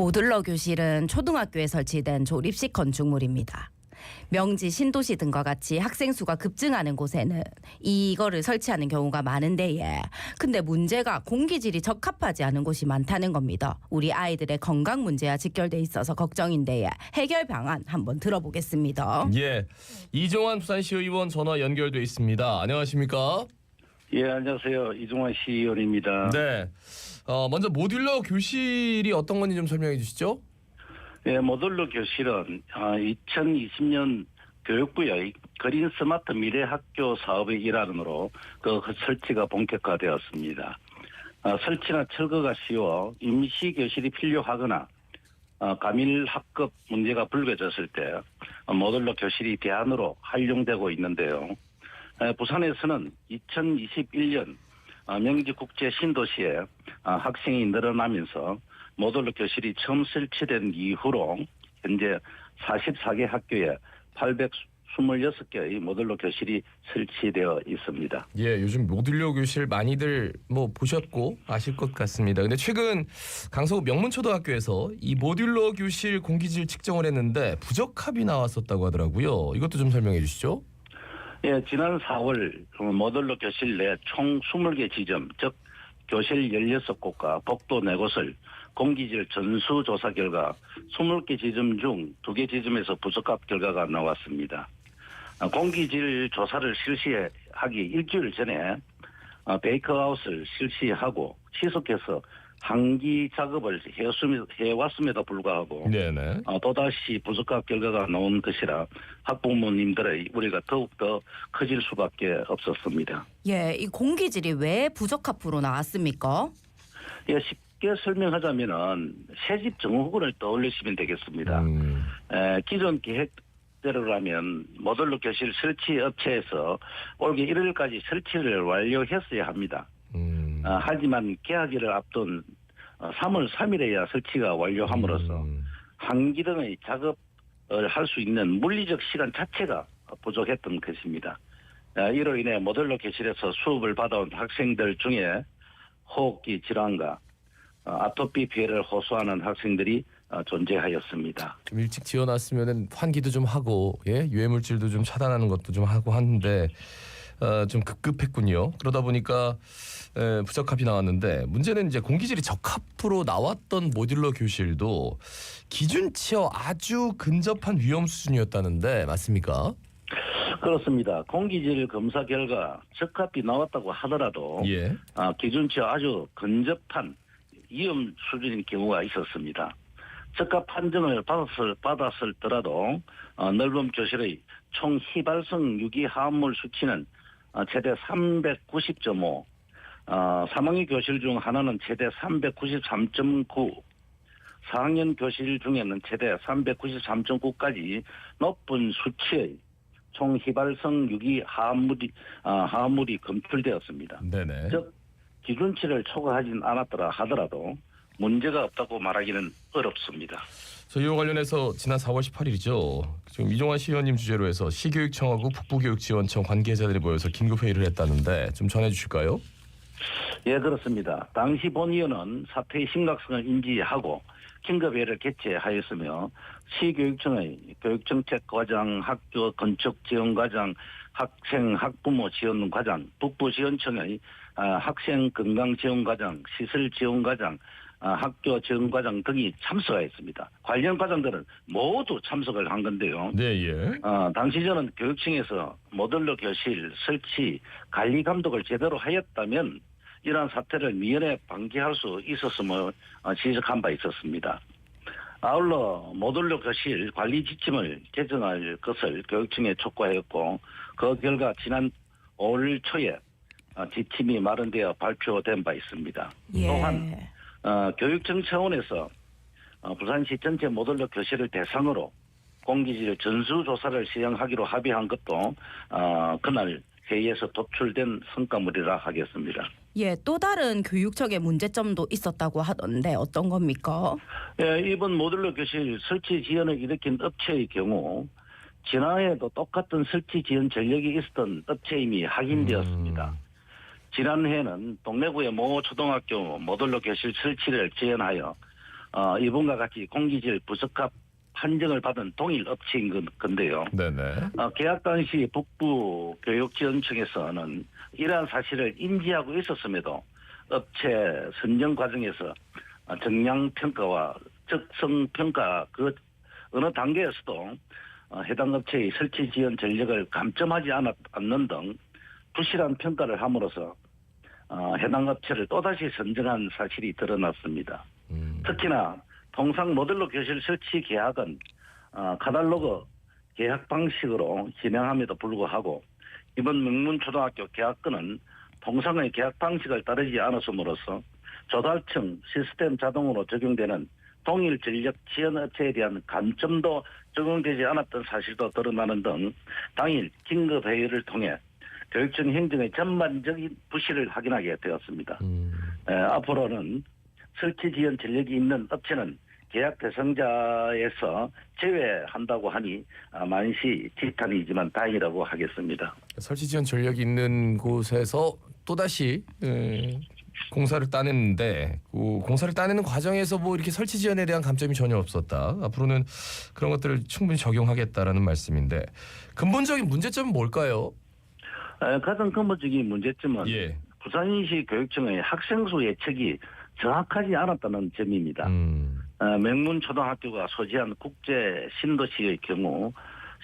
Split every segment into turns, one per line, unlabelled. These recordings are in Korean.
모듈러 교실은 초등학교에 설치된 조립식 건축물입니다. 명지, 신도시 등과 같이 학생 수가 급증하는 곳에는 이거를 설치하는 경우가 많은데 근데 문제가 공기질이 적합하지 않은 곳이 많다는 겁니다. 우리 아이들의 건강 문제와 직결돼 있어서 걱정인데 해결 방안 한번 들어보겠습니다.
예, 이종환 부산시의원 전화 연결돼 있습니다. 안녕하십니까?
예, 안녕하세요. 이종환 시의원입니다.
네, 먼저 모듈러 교실이 어떤 건지 좀 설명해 주시죠.
예, 모듈러 교실은 2020년 교육부의 그린 스마트 미래 학교 사업의 일환으로 그 설치가 본격화되었습니다. 설치나 철거가 쉬워 임시 교실이 필요하거나 감일 학급 문제가 불거졌을 때 모듈러 교실이 대안으로 활용되고 있는데요. 부산에서는 2021년 명지 국제 신도시에 학생이 늘어나면서 모듈러 교실이 처음 설치된 이후로 현재 44개 학교에 826개의 모듈러 교실이 설치되어 있습니다.
예, 요즘 모듈러 교실 많이들 보셨고 아실 것 같습니다. 근데 최근 강서구 명문초등학교에서 이 모듈러 교실 공기질 측정을 했는데 부적합이 나왔었다고 하더라고요. 이것도 좀 설명해 주시죠.
예, 지난 4월 모듈러 교실 내 총 20개 지점, 즉 교실 16곳과 복도 4곳을 공기질 전수조사 결과 20개 지점 중 2개 지점에서 부적합 결과가 나왔습니다. 공기질 조사를 실시하기 일주일 전에 베이크아웃을 실시하고 시속해서 환기 작업을 해왔음에도 불구하고
네네.
또다시 부적합 결과가 나온 것이라 학부모님들의 우려가 더욱더 커질 수밖에 없었습니다.
예, 이 공기질이 왜 부적합으로 나왔습니까?
예, 쉽게 설명하자면은 새집 증후군을 떠올리시면 되겠습니다. 기존 계획대로라면 모듈러 교실 설치 업체에서 올해 1월까지 설치를 완료했어야 합니다. 하지만 개학일을 앞둔 3월 3일에야 설치가 완료함으로써 환기 등의 작업을 할 수 있는 물리적 시간 자체가 부족했던 것입니다. 이로 인해 모듈러 교실에서 수업을 받아온 학생들 중에 호흡기 질환과 아토피 피해를 호소하는 학생들이 존재하였습니다.
좀 일찍 지어놨으면은 환기도 좀 하고 유해 물질도 좀 차단하는 것도 좀 하고 하는데 좀 급급했군요. 그러다 보니까 부적합이 나왔는데 문제는 이제 공기질이 적합으로 나왔던 모듈러 교실도 기준치와 아주 근접한 위험 수준이었다는데 맞습니까?
그렇습니다. 공기질 검사 결과 적합이 나왔다고 하더라도
예.
기준치와 아주 근접한 위험 수준인 경우가 있었습니다. 적합 판정을 받았을더라도 넓은 교실의 총 휘발성 유기 화합물 수치는 최대 390.5, 사망의 교실 중 하나는 최대 393.9, 4학년 교실 중에는 최대 393.9까지 높은 수치의 총 휘발성 유기 화합물이 검출되었습니다.
네네.
즉 기준치를 초과하진 않았더라 하더라도 문제가 없다고 말하기는 어렵습니다.
이와 관련해서 지난 4월 18일이죠. 지금 이종환 시의원님 주재로 해서 시교육청하고 북부교육지원청 관계자들이 모여서 긴급회의를 했다는데 좀 전해주실까요?
예, 그렇습니다. 당시 본위원은 사태의 심각성을 인지하고 긴급회의를 개최하였으며 시교육청의 교육정책과장, 학교 건축지원과장, 학생 학부모 지원과장, 북부지원청의 학생 건강지원과장, 시설지원과장, 학교 지원과장 등이 참석하였습니다. 관련 과장들은 모두 참석을 한 건데요.
네, 예.
당시 저는 교육청에서 모듈러 교실 설치 관리 감독을 제대로 하였다면 이러한 사태를 미연에 방지할 수 있었음을 지적한 바 있었습니다. 아울러 모듈러 교실 관리 지침을 개정할 것을 교육청에 촉구하였고 그 결과 지난 5월 초에 지침이 마련되어 발표된 바 있습니다.
예.
또한 교육청 차원에서 부산시 전체 모듈러 교실을 대상으로 공기질 전수조사를 시행하기로 합의한 것도 그날 회의에서 도출된 성과물이라 하겠습니다.
예, 또 다른 교육청의 문제점도 있었다고 하던데 어떤 겁니까?
예, 이번 모듈러 교실 설치 지연을 일으킨 업체의 경우 지난해에도 똑같은 설치 지연 전력이 있었던 업체임이 확인되었습니다. 지난해에는 동래구의 모 초등학교 모듈러 교실 설치를 지연하여 이번과 같이 공기질 부적합 판정을 받은 동일 업체인 건데요.
네네.
계약 당시 북부 교육지원청에서는 이러한 사실을 인지하고 있었음에도 업체 선정 과정에서 정량 평가와 적성 평가 그 어느 단계에서도 해당 업체의 설치 지원 전력을 감점하지 않는 등 부실한 평가를 함으로써 해당 업체를 또다시 선정한 사실이 드러났습니다. 특히나 통상 모듈러 교실 설치 계약은 카탈로그 계약 방식으로 진행함에도 불구하고 이번 명문초등학교 계약건은 통상의 계약 방식을 따르지 않았음으로써 조달청 시스템 자동으로 적용되는 동일 전력 지원 업체에 대한 감점도 적용되지 않았던 사실도 드러나는 등 당일 긴급 회의를 통해 교육청 행정의 전반적인 부실을 확인하게 되었습니다. 앞으로는 설치 지원 전력이 있는 업체는 계약 대상자에서 제외한다고 하니 만시 지탄이지만 다행이라고 하겠습니다.
설치 지원 전력이 있는 곳에서 또다시 공사를 따냈는데 공사를 따내는 과정에서 뭐 이렇게 설치 지원에 대한 감점이 전혀 없었다. 앞으로는 그런 것들을 충분히 적용하겠다라는 말씀인데 근본적인 문제점은 뭘까요?
가장 근본적인 문제점은
예.
부산시 교육청의 학생 수 예측이 정확하지 않았다는 점입니다. 명문초등학교가 소재한 국제 신도시의 경우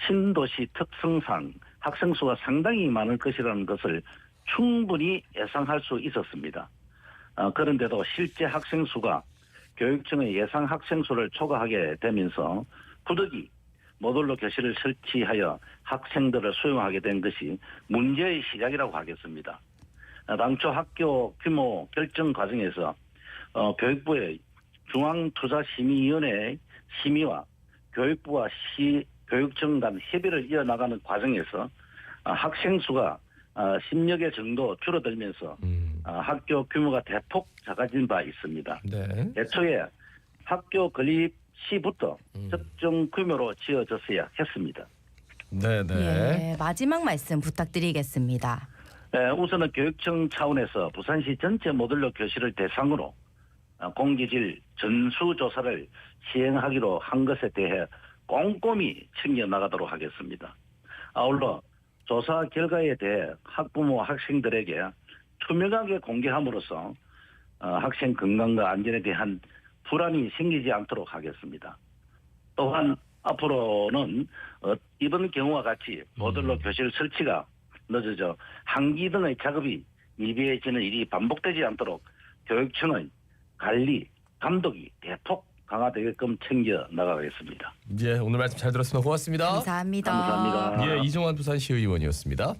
신도시 특성상 학생 수가 상당히 많을 것이라는 것을 충분히 예상할 수 있었습니다. 그런데도 실제 학생 수가 교육청의 예상 학생 수를 초과하게 되면서 부득이 모듈러 교실을 설치하여 학생들을 수용하게 된 것이 문제의 시작이라고 하겠습니다. 당초 학교 규모 결정 과정에서 교육부의 중앙투자심의위원회의 심의와 교육부와 시 교육청 간 협의를 이어나가는 과정에서 학생 수가 10여 개 정도 줄어들면서 학교 규모가 대폭 작아진 바 있습니다.
네.
애초에 학교 건립 시부터 적정 규모로 지어졌어야 했습니다.
네네.
예, 마지막 말씀 부탁드리겠습니다.
우선은 교육청 차원에서 부산시 전체 모듈러 교실을 대상으로 공기질 전수조사를 시행하기로 한 것에 대해 꼼꼼히 챙겨나가도록 하겠습니다. 아울러 조사 결과에 대해 학부모 학생들에게 투명하게 공개함으로써 학생 건강과 안전에 대한 불안이 생기지 않도록 하겠습니다. 또한 앞으로는 이번 경우와 같이 모듈러 교실 설치가 늦어져 한기 등의 작업이 미비해지는 일이 반복되지 않도록 교육청의 관리, 감독이 대폭 강화되게끔 챙겨 나가겠습니다.
예, 오늘 말씀 잘 들었습니다. 고맙습니다.
감사합니다.
감사합니다.
예, 이종환 부산시 의원이었습니다.